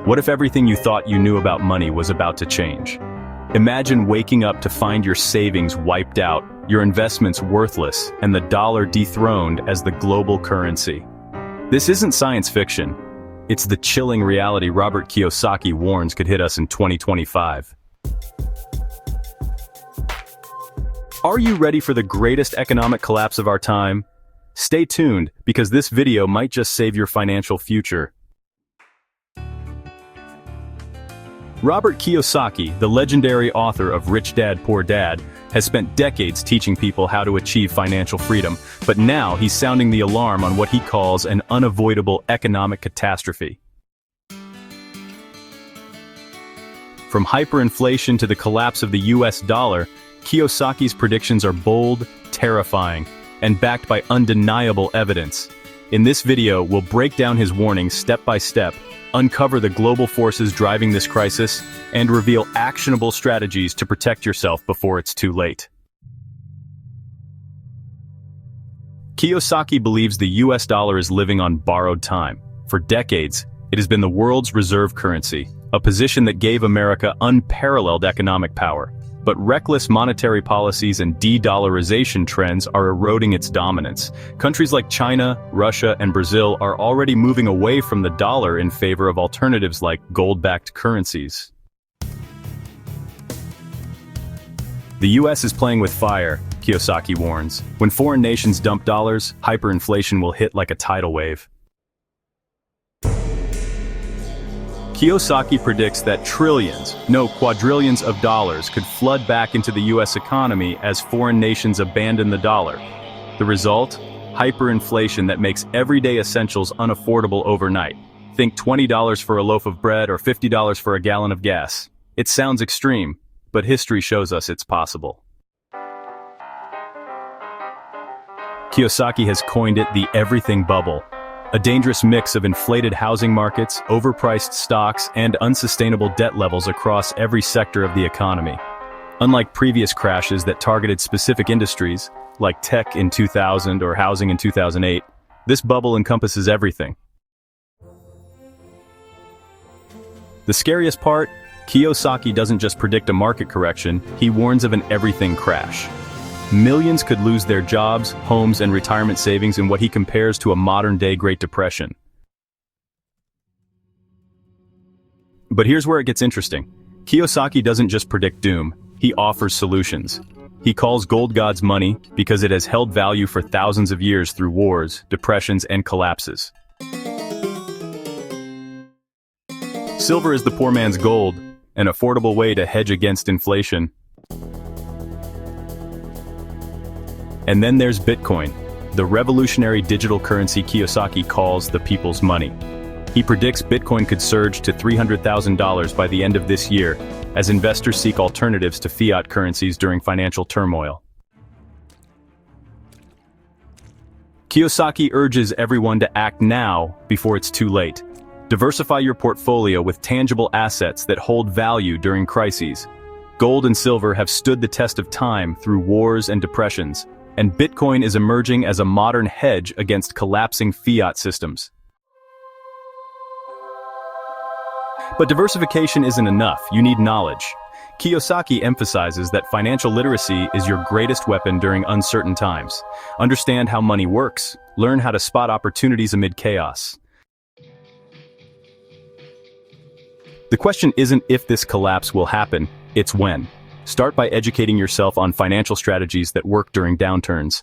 What if everything you thought you knew about money was about to change? Imagine waking up to find your savings wiped out, your investments worthless, and the dollar dethroned as the global currency. This isn't science fiction. It's the chilling reality Robert Kiyosaki warns could hit us in 2025. Are you ready for the greatest economic collapse of our time? Stay tuned, because this video might just save your financial future. Robert Kiyosaki, the legendary author of Rich Dad, Poor Dad, has spent decades teaching people how to achieve financial freedom, but now he's sounding the alarm on what he calls an unavoidable economic catastrophe. From hyperinflation to the collapse of the US dollar, Kiyosaki's predictions are bold, terrifying, and backed by undeniable evidence. In this video, we'll break down his warnings step by step, uncover the global forces driving this crisis, and reveal actionable strategies to protect yourself before it's too late. Kiyosaki believes the US dollar is living on borrowed time. For decades, it has been the world's reserve currency, a position that gave America unparalleled economic power. But reckless monetary policies and de-dollarization trends are eroding its dominance. Countries like China, Russia, and Brazil are already moving away from the dollar in favor of alternatives like gold-backed currencies. The US is playing with fire, Kiyosaki warns. When foreign nations dump dollars, hyperinflation will hit like a tidal wave. Kiyosaki predicts that trillions, no quadrillions of dollars could flood back into the US economy as foreign nations abandon the dollar. The result? Hyperinflation that makes everyday essentials unaffordable overnight. Think $20 for a loaf of bread or $50 for a gallon of gas. It sounds extreme, but history shows us it's possible. Kiyosaki has coined it the everything bubble. A dangerous mix of inflated housing markets, overpriced stocks, and unsustainable debt levels across every sector of the economy. Unlike previous crashes that targeted specific industries, like tech in 2000 or housing in 2008, this bubble encompasses everything. The scariest part? Kiyosaki doesn't just predict a market correction, he warns of an everything crash. Millions could lose their jobs, homes, and retirement savings in what he compares to a modern-day Great Depression. But here's where it gets interesting. Kiyosaki doesn't just predict doom, he offers solutions. He calls gold God's money because it has held value for thousands of years through wars, depressions, and collapses. Silver is the poor man's gold, an affordable way to hedge against inflation. And then there's Bitcoin, the revolutionary digital currency Kiyosaki calls the people's money. He predicts Bitcoin could surge to $300,000 by the end of this year, as investors seek alternatives to fiat currencies during financial turmoil. Kiyosaki urges everyone to act now before it's too late. Diversify your portfolio with tangible assets that hold value during crises. Gold and silver have stood the test of time through wars and depressions, and Bitcoin is emerging as a modern hedge against collapsing fiat systems. But diversification isn't enough, you need knowledge. Kiyosaki emphasizes that financial literacy is your greatest weapon during uncertain times. Understand how money works, learn how to spot opportunities amid chaos. The question isn't if this collapse will happen, it's when. Start by educating yourself on financial strategies that work during downturns.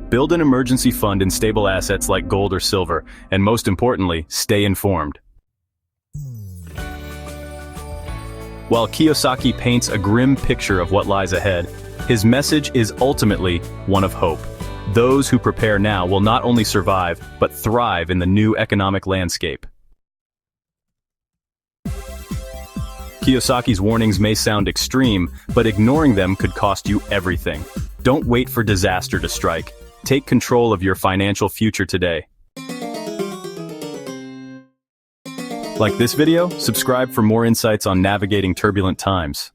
Build an emergency fund in stable assets like gold or silver, and most importantly, stay informed. While Kiyosaki paints a grim picture of what lies ahead, his message is ultimately one of hope. Those who prepare now will not only survive, but thrive in the new economic landscape. Kiyosaki's warnings may sound extreme, but ignoring them could cost you everything. Don't wait for disaster to strike. Take control of your financial future today. Like this video? Subscribe for more insights on navigating turbulent times.